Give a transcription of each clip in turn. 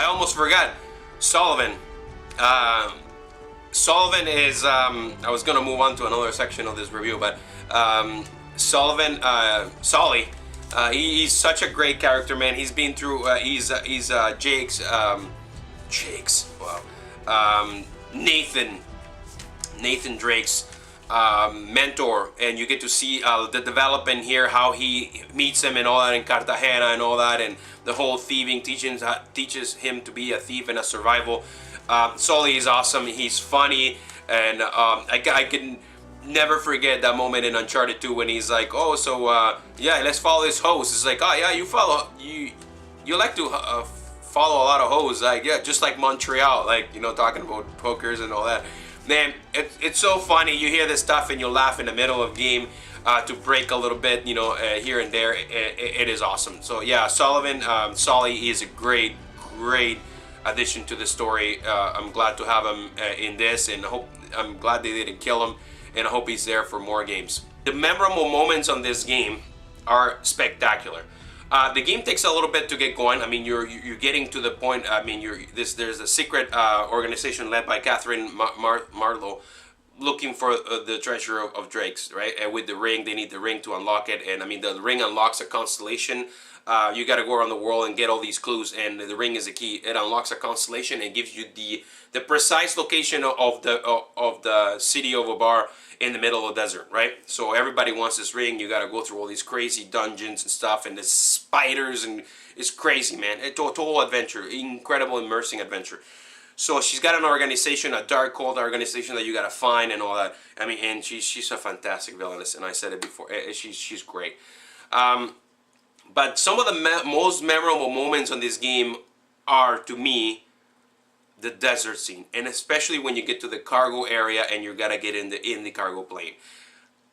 I almost forgot. Sullivan. Sullivan is, I was gonna move on to another section of this review, but Sullivan, Sully, he's such a great character, man. He's been through, he's Jake's, Nathan Drake's mentor, and you get to see the development here, how he meets him and all that in Cartagena and all that, and the whole thieving teaches him to be a thief and a survival. Sully is awesome. He's funny, and I can never forget that moment in Uncharted 2 when he's like, "Oh, so yeah, let's follow this host." It's like, "Oh yeah, you like to follow a lot of hoes, like yeah, just like Montreal, like you know, talking about hookers and all that." Man, it's so funny. You hear this stuff and you laugh in the middle of game to break a little bit, you know, here and there. It is awesome. So yeah, Sullivan, Sully is a great addition to the story. I'm glad to have him in this, and I'm glad they didn't kill him, and I hope he's there for more games. The memorable moments on this game are spectacular. The game takes a little bit to get going. I mean, you're getting to the point. I mean, there's a secret organization led by Catherine Marlowe looking for the treasure of Drake's, right? And with the ring, they need the ring to unlock it. And I mean, the ring unlocks a constellation. You got to go around the world and get all these clues, and the ring is the key. It unlocks a constellation and gives you the precise location of the city of Obar in the middle of the desert, right? So everybody wants this ring. You got to go through all these crazy dungeons and stuff, and there's spiders, and it's crazy, man. It's a total adventure, incredible, immersing adventure. So she's got an organization, a dark, cold organization that you got to find and all that. I mean, and she's a fantastic villainess, and I said it before. She's great. But some of the most memorable moments on this game are, to me, the desert scene, and especially when you get to the cargo area and you gotta get in the cargo plane.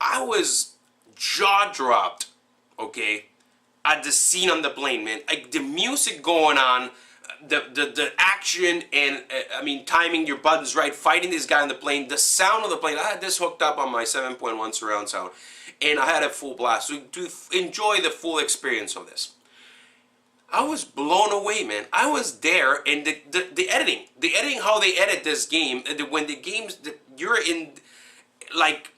I was jaw dropped, okay, at the scene on the plane, man. Like the music going on, the action, and I mean timing your buttons right, fighting this guy on the plane, the sound of the plane. I had this hooked up on my 7.1 surround sound, and I had a full blast to enjoy the full experience of this. I was blown away, man. I was there, and the editing, how they edit this game, when the games, you're in, like,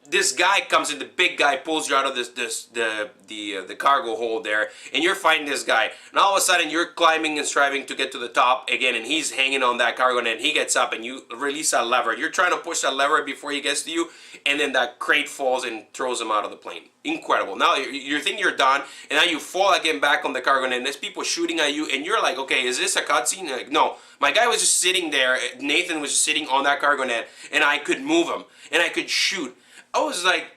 this guy comes in, the big guy pulls you out of the cargo hold there, and you're fighting this guy, and all of a sudden you're climbing and striving to get to the top again, and he's hanging on that cargo, and then he gets up, and you release that lever. You're trying to push that lever before he gets to you, and then that crate falls and throws him out of the plane. Incredible. Now you think you're done, and now you fall again back on the cargo, and there's people shooting at you, and you're like, okay, is this a cutscene? Like, no, my guy was just sitting there. Nathan was just sitting on that cargo net, and I could move him, and I could shoot. I was like,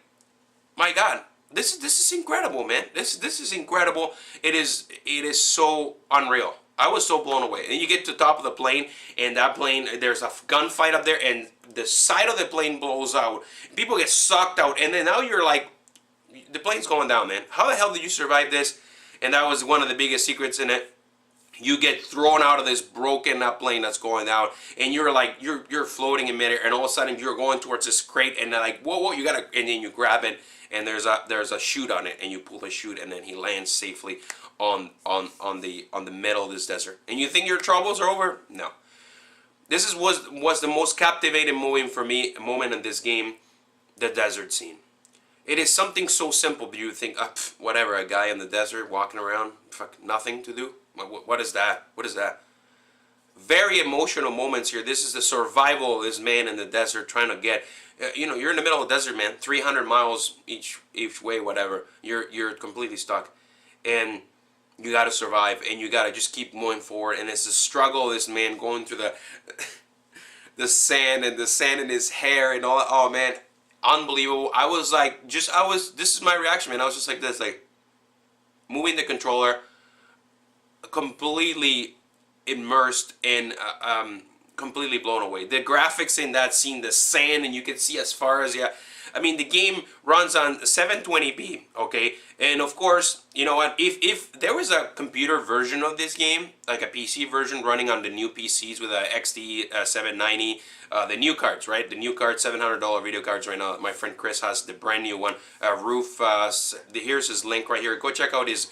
my God, this is incredible, man. This is incredible. It is so unreal. I was so blown away. And you get to the top of the plane, and that plane, there's a gunfight up there, and the side of the plane blows out. People get sucked out, and then now you're like, the plane's going down, man. How the hell did you survive this? And that was one of the biggest secrets in it. You get thrown out of this broken up plane that's going down, and you're like, you're floating in midair, and all of a sudden you're going towards this crate, and they're like, whoa, you gotta, and then you grab it, and there's a chute on it, and you pull the chute, and then he lands safely on the middle of this desert. And you think your troubles are over? No. This was the most captivating moment for me, moment in this game, the desert scene. It is something so simple, but you think, whatever, a guy in the desert walking around, nothing to do. What is that? What is that? Very emotional moments here. This is the survival of this man in the desert trying to get, you're in the middle of the desert, man, 300 miles each way, whatever. You're completely stuck, and you got to survive, and you got to just keep moving forward. And it's the struggle of this man going through the sand, and the sand in his hair and all that. Oh man, unbelievable. I was like, this is my reaction, man. I was just like this, like moving the controller, completely immersed and completely blown away. The graphics in that scene, the sand, and you can see as far as, yeah, I mean, the game runs on 720p, okay? And of course, you know what, if there was a computer version of this game, like a PC version running on the new PCs with a XT 790, the new cards, right? The new cards, $700 video cards right now. My friend Chris has the brand new one. Here's his link right here. Go check out his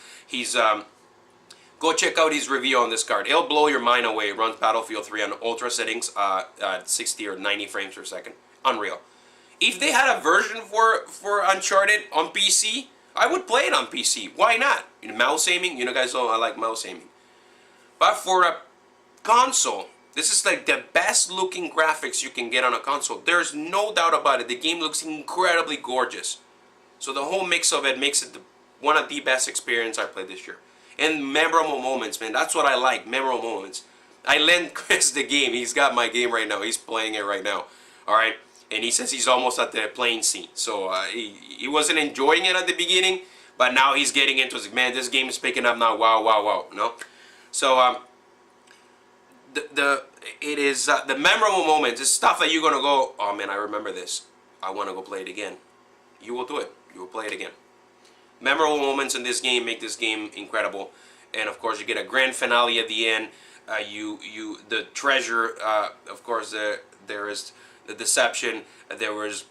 Go check out his review on this card. It'll blow your mind away. It runs Battlefield 3 on ultra settings at 60 or 90 frames per second. Unreal. If they had a version for Uncharted on PC, I would play it on PC. Why not? You know, mouse aiming. You know, guys know I like mouse aiming. But for a console, this is like the best looking graphics you can get on a console. There's no doubt about it. The game looks incredibly gorgeous. So the whole mix of it makes it one of the best experiences I played this year. And memorable moments, man. That's what I like. Memorable moments. I lent Chris the game. He's got my game right now. He's playing it right now. Alright? And he says he's almost at the plane scene. So he wasn't enjoying it at the beginning. But now he's getting into it. Man, this game is picking up now. Wow, wow, wow. No? So, it is the memorable moments. It's stuff that you're going to go, oh man, I remember this. I want to go play it again. You will do it. You will play it again. Memorable moments in this game make this game incredible, and of course you get a grand finale at the end. The treasure, of course there is the deception. There was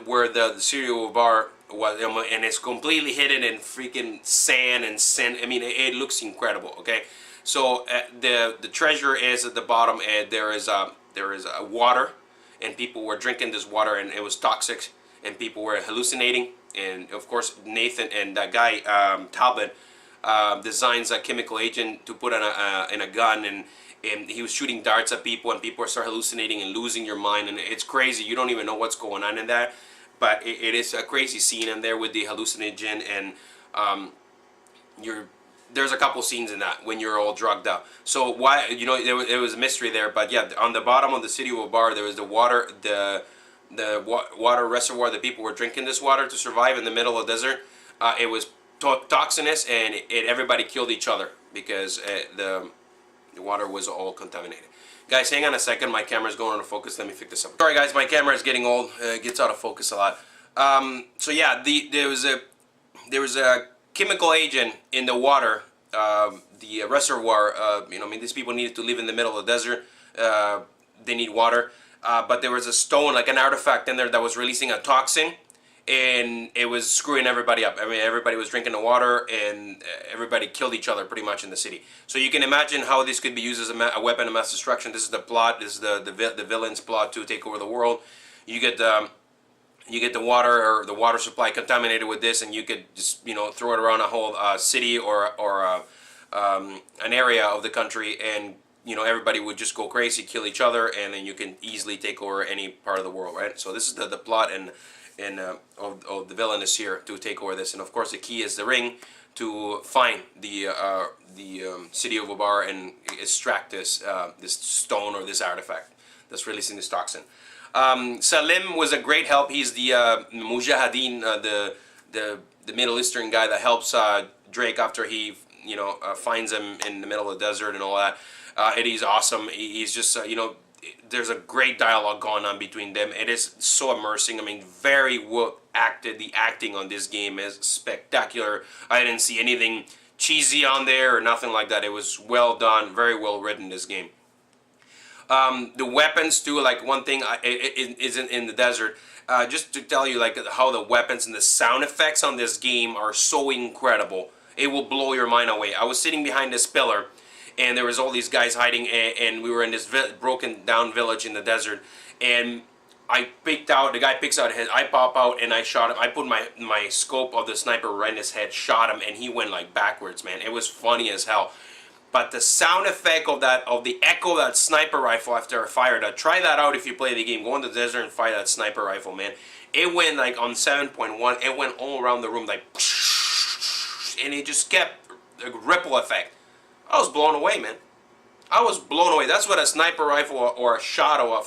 where the cereal bar was, and it's completely hidden in freaking sand and sand. I mean, it looks incredible. Okay, so the treasure is at the bottom, and there is a water, and people were drinking this water, and it was toxic, and people were hallucinating. And of course Nathan and that guy Talbot designs a chemical agent to put in a gun, and he was shooting darts at people, and people start hallucinating and losing your mind, and it's crazy. You don't even know what's going on in that, but it is a crazy scene in there with the hallucinogen, and there's a couple scenes in that when you're all drugged up. So why, you know, there was a mystery there, but yeah, on the bottom of the city of bar there was the water, the water reservoir that people were drinking this water to survive in the middle of the desert. It was toxinous, and everybody killed each other because the water was all contaminated. Guys, hang on a second. My camera's going out of focus. Let me fix this up. Sorry, guys. My camera is getting old. It gets out of focus a lot. So yeah, there was a chemical agent in the water. The reservoir. You know, I mean, these people needed to live in the middle of the desert. They need water. But there was a stone, like an artifact in there that was releasing a toxin, and it was screwing everybody up. I mean, everybody was drinking the water, and everybody killed each other pretty much in the city. So you can imagine how this could be used as a weapon of mass destruction. This is the plot. This is the villain's plot to take over the world. You get the water, or the water supply contaminated with this, and you could just, you know, throw it around a whole city or an area of the country, and you know, everybody would just go crazy, kill each other, and then you can easily take over any part of the world, right? So this is the plot of the villain is here to take over this, and of course the key is the ring to find the city of Obar and extract this stone or this artifact that's releasing this toxin. Salim was a great help. He's the Mujahideen, the Middle Eastern guy that helps Drake after he finds him in the middle of the desert and all that. And he's awesome. He's just, there's a great dialogue going on between them. It is so immersing. I mean, very well acted. The acting on this game is spectacular. I didn't see anything cheesy on there or nothing like that. It was well done, very well written, this game. The weapons too, like one thing is in the desert. Just to tell you like how the weapons and the sound effects on this game are so incredible. It will blow your mind away. I was sitting behind this pillar, and there was all these guys hiding, and we were in this broken down village in the desert, and I picked out, the guy picks out his, I pop out and I shot him. I put my scope of the sniper right in his head, shot him, and he went like backwards, man. It was funny as hell. But the sound effect of the echo of that sniper rifle after I fired that, try that out if you play the game. Go in the desert and fire that sniper rifle, man. It went like on 7.1, it went all around the room like, and it just kept a ripple effect. I was blown away, man. I was blown away. That's what a sniper rifle or a shot or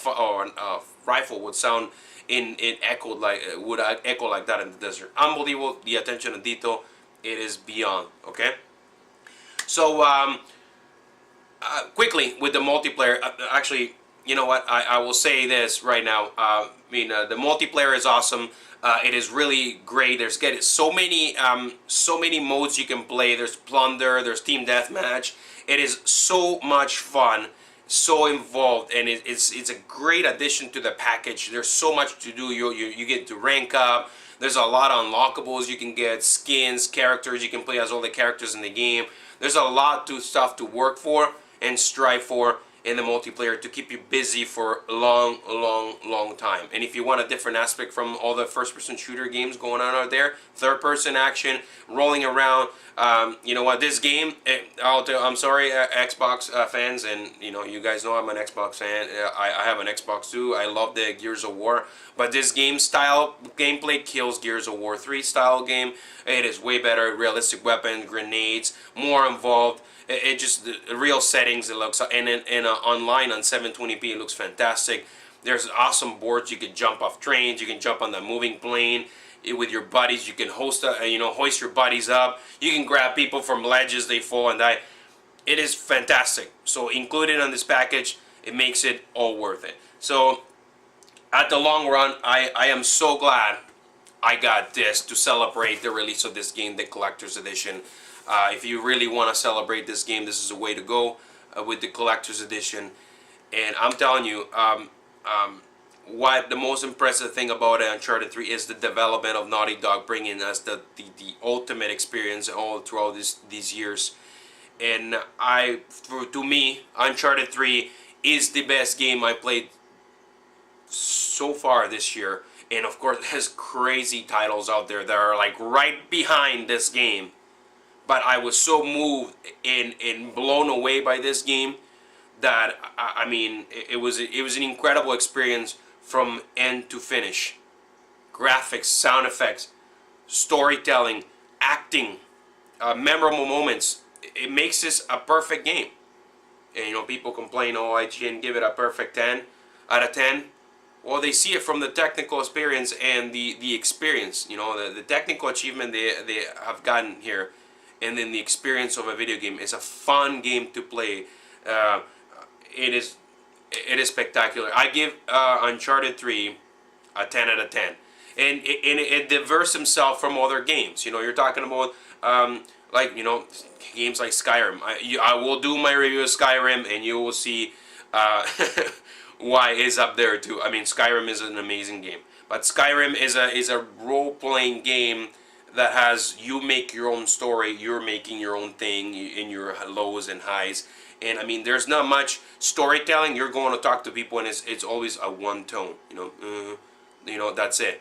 a rifle would sound echo like that in the desert. Unbelievable. The attention to detail, it is beyond. Okay. So quickly with the multiplayer, actually, you know what? I will say this right now. The multiplayer is awesome. It is really great. There's so many modes you can play. There's plunder. There's team deathmatch. It is so much fun, so involved, and it's a great addition to the package. There's so much to do. You get to rank up. There's a lot of unlockables you can get, skins, characters. You can play as all the characters in the game. there's a lot to stuff to work for and strive for in the multiplayer to keep you busy for a long time. And if you want a different aspect from all the first-person shooter games going on out there, third-person action, rolling around, you know what, this game, I'm sorry, Xbox fans, and you know, you guys know I'm an Xbox fan. I have an Xbox too. I love the Gears of War, but this game style gameplay kills Gears of War 3 style game. It is way better, realistic weapons, grenades, more involved. It just, the real settings, it looks, and in online on 720p, it looks fantastic. There's awesome boards. You can jump off trains, you can jump on the moving plane with your buddies. You can hoist your buddies up. You can grab people from ledges, they fall and die. It is fantastic. So included on this package, it makes it all worth it. So at the long run, I am so glad I got this to celebrate the release of this game, the collector's edition. If you really want to celebrate this game, this is the way to go with the collector's edition. And I'm telling you, what the most impressive thing about Uncharted 3 is the development of Naughty Dog, bringing us the ultimate experience all throughout these years. And to me, Uncharted 3 is the best game I played so far this year. And of course, there's crazy titles out there that are like right behind this game. But I was so moved and blown away by this game that I mean, it was an incredible experience from end to finish. Graphics, sound effects, storytelling, acting, memorable moments. It makes this a perfect game. And you know, people complain, oh, IGN give it a perfect 10 out of 10. Well, they see it from the technical experience and the experience. You know, the technical achievement they have gotten here, and then the experience of a video game is a fun game to play. It is spectacular. I give Uncharted 3 a 10 out of 10. And it diverse himself from other games. You know, you're talking about like, you know, games like Skyrim. I will do my review of Skyrim, and you will see why it's up there too. I mean, Skyrim is an amazing game, but Skyrim is a role-playing game that has, you make your own story, you're making your own thing in your lows and highs. And I mean, there's not much storytelling. You're going to talk to people, and it's always a one tone. You know, that's it.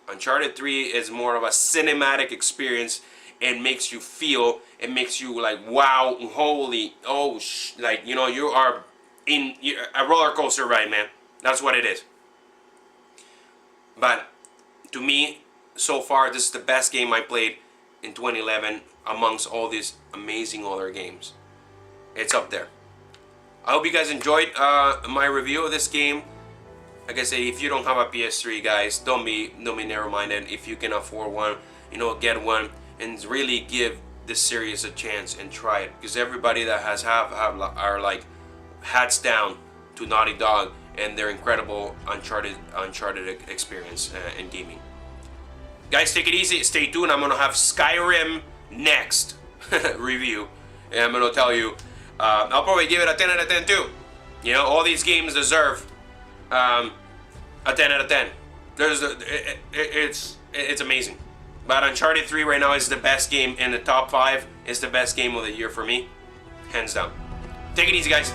Uncharted 3 is more of a cinematic experience, and makes you feel. It makes you like, wow, holy, oh, like, you know, you are in a roller coaster ride, man. That's what it is. But to me, so far, this is the best game I played in 2011 amongst all these amazing other games. It's up there. I hope you guys enjoyed my review of this game. Like I say, if you don't have a PS3, guys, don't be narrow-minded. If you can afford one, you know, get one and really give this series a chance and try it. Because everybody that are like hats down to Naughty Dog and their incredible Uncharted experience in gaming. Guys, take it easy. Stay tuned. I'm gonna have Skyrim next review, and I'm gonna tell you. I'll probably give it a 10 out of 10 too. You know, all these games deserve a 10 out of 10. It's amazing. But Uncharted 3 right now is the best game in the top 5. It's the best game of the year for me, hands down. Take it easy, guys.